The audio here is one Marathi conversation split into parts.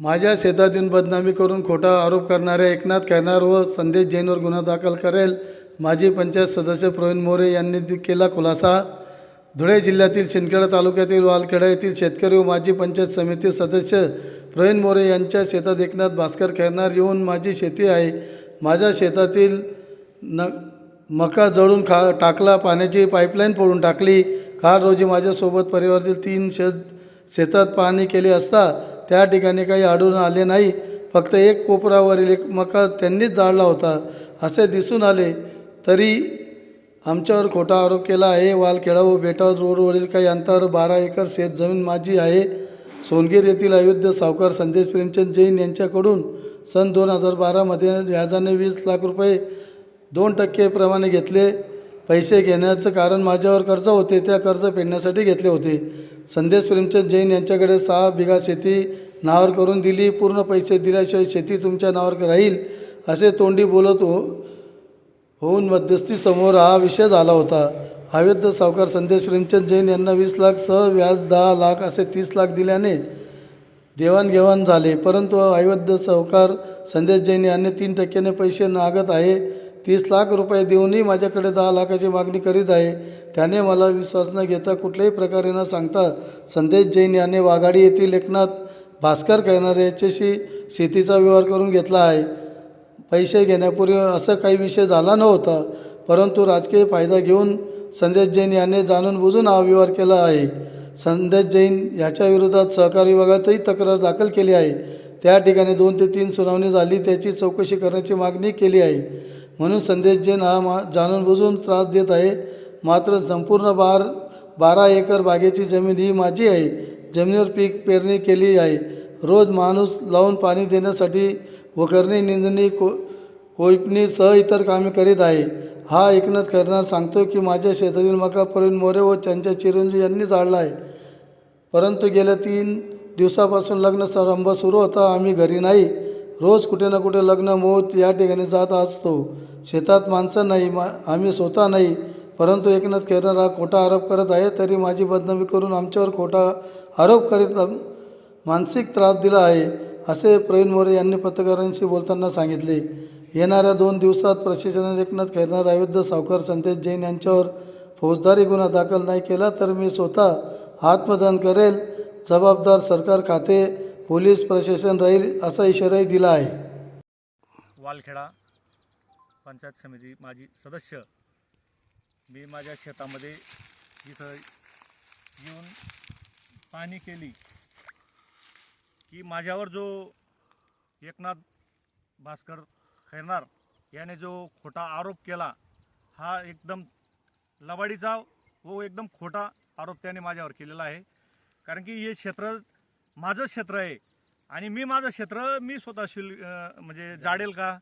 माझ्या शेतातून बदनामी करून खोटा आरोप करणाऱ्या एकनाथ खैरनार व संदेश जैनवर गुन्हा दाखल करेल माजी पंचायत सदस्य प्रवीण मोरे यांनी केला खुलासा। धुळे जिल्ह्यातील शिंदखेडा तालुक्यातील वालखेडा येथील शेतकरी व माजी पंचायत समिती सदस्य प्रवीण मोरे यांच्या शेतात एकनाथ भास्कर खैरनार येऊन माझी शेती आहे, माझ्या शेतातील मका जळून टाकला, पाण्याची पाईपलाईन फोडून टाकली। काल रोजी माझ्यासोबत परिवारातील 3 शेतात पाहणी केली असता त्या ठिकाणी काही आढळून आले नाही, फक्त एक कोपरावरील एक मका त्यांनीच जाळला होता असे दिसून आले, तरी आमच्यावर खोटा आरोप केला आहे। वालखेडा व बेटाव रोडवरील काही अंतरावर 12 एकर शेत जमीन माझी आहे। सोनगीर येथील अयोध्या सावकार संदेश प्रेमचंद जैन यांच्याकडून सन 2012 मध्ये व्याजाने 20 लाख रुपये 2% प्रमाणे घेतले। पैसे घेण्याचं कारण माझ्यावर कर्ज होते, त्या कर्ज फेडण्यासाठी घेतले होते। संदेश प्रेमचंद जैन यांच्याकडे 6 बिघा शेती नावावर करून दिली, पूर्ण पैसे दिल्याशिवाय शेती तुमच्या नावावर राहील असे तोंडी बोलत होऊन मध्यस्थीसमोर हा विषय झाला होता। अयोध्या सावकार संदेश प्रेमचंद जैन यांना 20 लाख सह व्याज 10 लाख असे 30 लाख दिल्याने देवाणघेवाण झाले, परंतु अयोध्या सावकार संदेश जैन यांनी 3% पैसे मागत आहे। 30 लाख रुपये देऊनही माझ्याकडे 10 लाखाची मागणी करीत आहे। त्याने मला विश्वास न घेता कुठल्याही प्रकारे न सांगता संदेश जैन याने वाघाडी येथील एकनाथ भास्कर खैरनार याच्याशी शेतीचा व्यवहार करून घेतला आहे। पैसे घेण्यापूर्वी असं काही विषय झाला नव्हता, परंतु राजकीय फायदा घेऊन संदेश जैन याने जाणून बुजून हा व्यवहार केला आहे। संदेश जैन याच्या विरोधात सहकार विभागातही तक्रार दाखल केली आहे। त्या ठिकाणी 2 ते 3 सुनावणी झाली, त्याची चौकशी करण्याची मागणी केली आहे। म्हणून संदेश जैन हा जाणून बुजून त्रास देत आहे। मात्र संपूर्ण 12 एकर बागेची जमीन ही माझी आहे। जमिनीवर पीक पेरणी केली आहे, रोज माणूस लावून पाणी देण्यासाठी वखरणी, निंदणी, कोयपणी सह इतर कामे करीत आहे। हा एकनाथ खैरनार सांगतो की माझ्या शेतातील मका प्रवीण मोरे व त्यांच्या चिरंजीव यांनी जाळला आहे, परंतु गेल्या 3 दिवसापासून लग्न समारंभ सुरू होता, आम्ही घरी नाही। रोज कुठे ना कुठे लग्न मोत या ठिकाणी जात असतो। शेतात माणसं नाही, आम्ही स्वतः नाही, परंतु एकनाथ खैरनार हा खोटा आरोप करत आहे, तरी माझी बदनामी करून आमच्यावर खोटा आरोप करीत मानसिक त्रास दिला आहे असे प्रवीण मोरे यांनी पत्रकारांशी बोलताना सांगितले। येणाऱ्या 2 दिवसात प्रशासनाने एकनाथ खैरनार, अयोध्या सावकार संदेश जैन यांच्यावर फौजदारी गुन्हा दाखल नाही केला तर मी स्वतः आत्मदहन करेल। जबाबदार सरकार खाते, पोलीस प्रशासन राहील असा इशाराही दिला आहे। वालखेडा पंचायत समिती माजी सदस्य मी माझ्या शेतामध्ये इथं येऊन पाहणी केली की माझ्यावर जो एकनाथ भास्कर खैरनार याने जो खोटा आरोप केला हा एकदम लबाडीचा व एकदम खोटा आरोप त्याने माझ्यावर केलेला आहे। कारण की हे क्षेत्र माझं क्षेत्र आहे आणि मी माझं क्षेत्र मी स्वतः म्हणजे जाडेल का?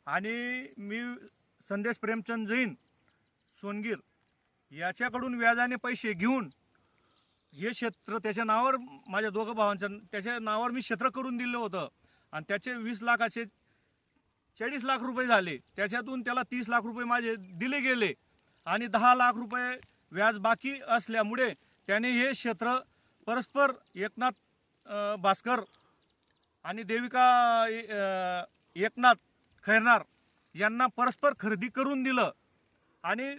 आणि मी संदेश प्रेमचंद जैन सोनगीर याच्याकडून व्याजाने पैसे घेऊन हे क्षेत्र त्याच्या नावावर, माझ्या 2 भावांच्या त्याच्या नावावर मी क्षेत्र करून दिलं होतं आणि त्याचे 20 लाखाचे 40 लाख रुपये झाले। त्याच्यातून त्याला 30 लाख रुपये माझे दिले गेले आणि 10 लाख रुपये व्याज बाकी असल्यामुळे त्याने हे क्षेत्र परस्पर एकनाथ भास्कर आणि देविका एकनाथ खैरनार यांना परस्पर खरेदी करून दिलं आणि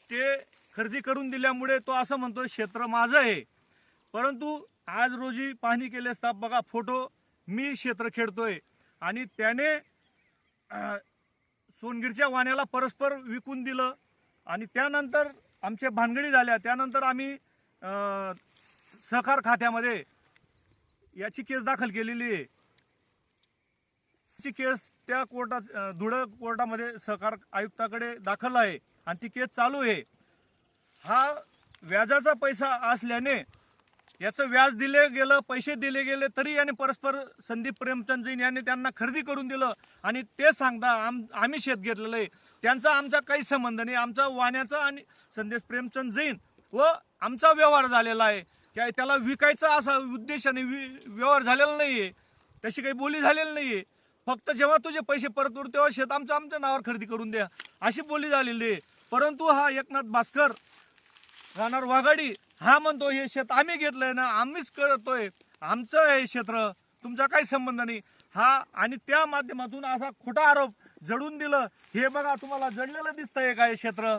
ते खरेदी करून दिल्यामुळे तो असं म्हणतो क्षेत्र माझं आहे, परंतु आज रोजी पाहणी केली असता बघा फोटो मी क्षेत्र खेळतोय आणि त्याने सोनगीरच्या वाण्याला परस्पर विकून दिलं आणि त्यानंतर आमच्या भानगडी झाल्या। त्यानंतर आम्ही सहकार खात्यामध्ये याची केस दाखल केलेली आहे। ची केस त्या कोर्टात धुळे कोर्टामध्ये सहकार आयुक्ताकडे दाखल आहे आणि ती केस चालू आहे। हा व्याजाचा पैसा असल्याने याचं व्याज दिले गेलं, पैसे दिले गेले, तरी याने परस्पर संदीप प्रेमचंद जैन यांनी त्यांना खरेदी करून दिलं आणि ते सांगता आम्ही शेत घेतलेलं आहे, त्यांचा आमचा काही संबंध नाही। आमचा वाण्याचा आणि संदेश प्रेमचंद जैन व आमचा व्यवहार झालेला आहे, त्याला विकायचा असा उद्देशाने व्यवहार झालेला नाही आहे, तशी काही बोली झालेली नाही आहे। फक्त जेव्हा तुझे पैसे परत होतील तेव्हा शेत आमच्या नावावर खरेदी करून द्या अशी बोली झालेली आहे। परंतु हा एकनाथ भास्कर राहणार वाघाडी हा म्हणतो हे शेत आम्ही घेतलंय ना, आम्हीच करतोय, आमचं हे क्षेत्र तुमचा काही संबंध नाही हा, आणि त्या माध्यमातून असा खोटा आरोप जडून दिलं. हे बघा तुम्हाला जडलेलं दिसतंय काय क्षेत्र,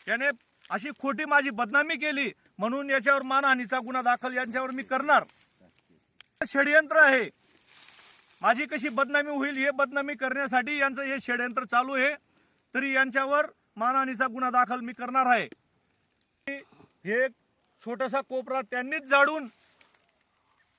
याने अशी खोटी माझी बदनामी केली, म्हणून याच्यावर मानहानीचा गुन्हा दाखल यांच्यावर मी करणार. षडयंत्र आहे, माझी कशी बदनामी होईल हे बदनामी करण्यासाठी यांचं हे षडयंत्र चालू आहे. तरी यांच्यावर मानहानीचा गुन्हा दाखल मी करणार आहे. हे छोटासा कोपरा त्यांनीच जाळून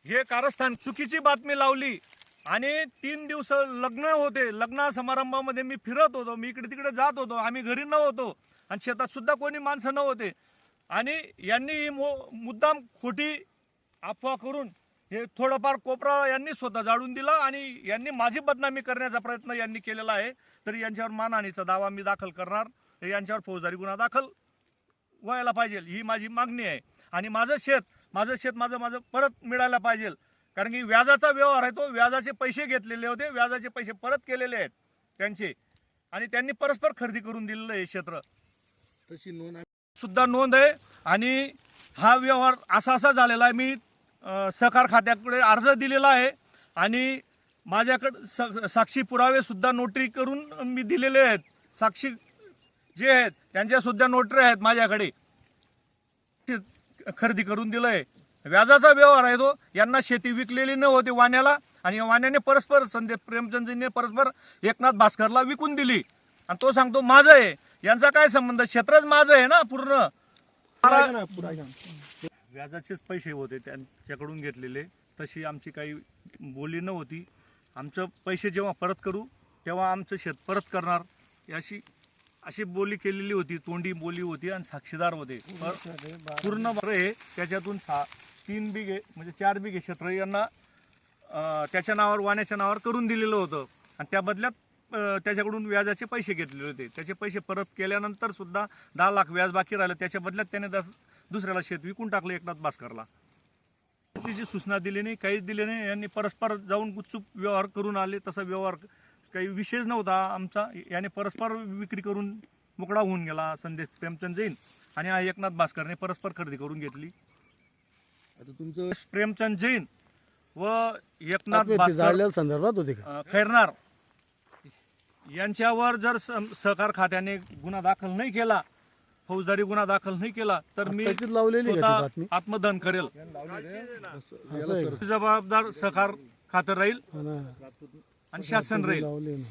हे कारस्थान चुकीची बातमी लावली, आणि 3 दिवस लग्न होते. लग्न समारंभामध्ये मी फिरत होतो, मी इकडे तिकडे जात होतो, आम्ही घरी नव्हतो आणि शेतात सुद्धा कोणी माणसं नव्हते. आणि यांनी ही मुद्दाम खोटी अफवा करून हे थोडंफार कोपरा यांनी स्वतः जाळून दिला, आणि यांनी माझी बदनामी करण्याचा प्रयत्न यांनी केलेला आहे. तरी यांच्यावर मानहानीचा दावा मी दाखल करणार. यांच्यावर फौजदारी गुन्हा दाखल व्हायला पाहिजे ही माझी मागणी आहे. आणि माझं शेत माझं परत मिळायला पाहिजे, कारण की व्याजाचा व्यवहार आहे तो. व्याजाचे पैसे घेतलेले होते, व्याजाचे पैसे परत केलेले आहेत त्यांचे, आणि त्यांनी परस्पर खरेदी करून दिलेलं आहे क्षेत्र. तशी नोंद सुद्धा नोंद आहे. आणि हा व्यवहार असा झालेला आहे. मी सहकार खात्याकडे अर्ज दिलेला आहे, आणि माझ्याकडे साक्षी पुरावे सुद्धा नोटरी करून मी दिलेले आहेत. साक्षी जे आहेत त्यांच्या सुद्धा नोटरी आहेत माझ्याकडे. खरेदी करून दिलंय. व्याजाचा व्यवहार आहे तो. यांना शेती विकलेली नव्हती वाण्याला, आणि वाण्याने परस्पर संदीप प्रेमचंदजीने परस्पर एकनाथ भास्करला विकून दिली, आणि तो सांगतो माझं आहे. यांचा काय संबंध, क्षेत्रच माझं आहे ना पूर्ण. व्याजाचेच पैसे होते त्यांच्याकडून घेतलेले, तशी आमची काही बोली नव्हती. आमचं पैसे जेव्हा परत करू तेव्हा आमचं शेत परत करणार अशी बोली केलेली होती. तोंडी बोली होती, आणि साक्षीदार होते पूर्ण. हे त्याच्यातून 3 बिघे म्हणजे 4 बिघे क्षेत्र यांना त्याच्या नावावर वाण्याच्या नावावर करून दिलेलं होतं, आणि त्या बदल्यात त्याच्याकडून व्याजाचे पैसे घेतलेले होते. त्याचे पैसे परत केल्यानंतर सुद्धा 10 लाख व्याज बाकी राहिलं. त्याच्या बदल्यात त्याने दुसऱ्याला शेत विकून टाकलं एकनाथ भास्करला. तिची सूचना दिली नाही, काहीच दिले नाही. यांनी परस्पर जाऊन गुपचूप व्यवहार करून आले. तसा व्यवहार काही विशेष नव्हता आमचा. याने परस्पर विक्री करून मोकळा होऊन गेला संदेश प्रेमचंद जैन, आणि हा एकनाथ भास्करने परस्पर खरेदी करून घेतली. आता तुमचं प्रेमचंद जैन व एकनाथ भास्कर संदर्भात होते का? खैरनार यांच्यावर जर सहकार खात्याने गुन्हा दाखल नाही केला, फौजदारी गुन्हा दाखल नाही केला, तर मी स्वतः आत्मदहन करेल. जबाबदार सहकार खातं राहील आणि शासन राहील.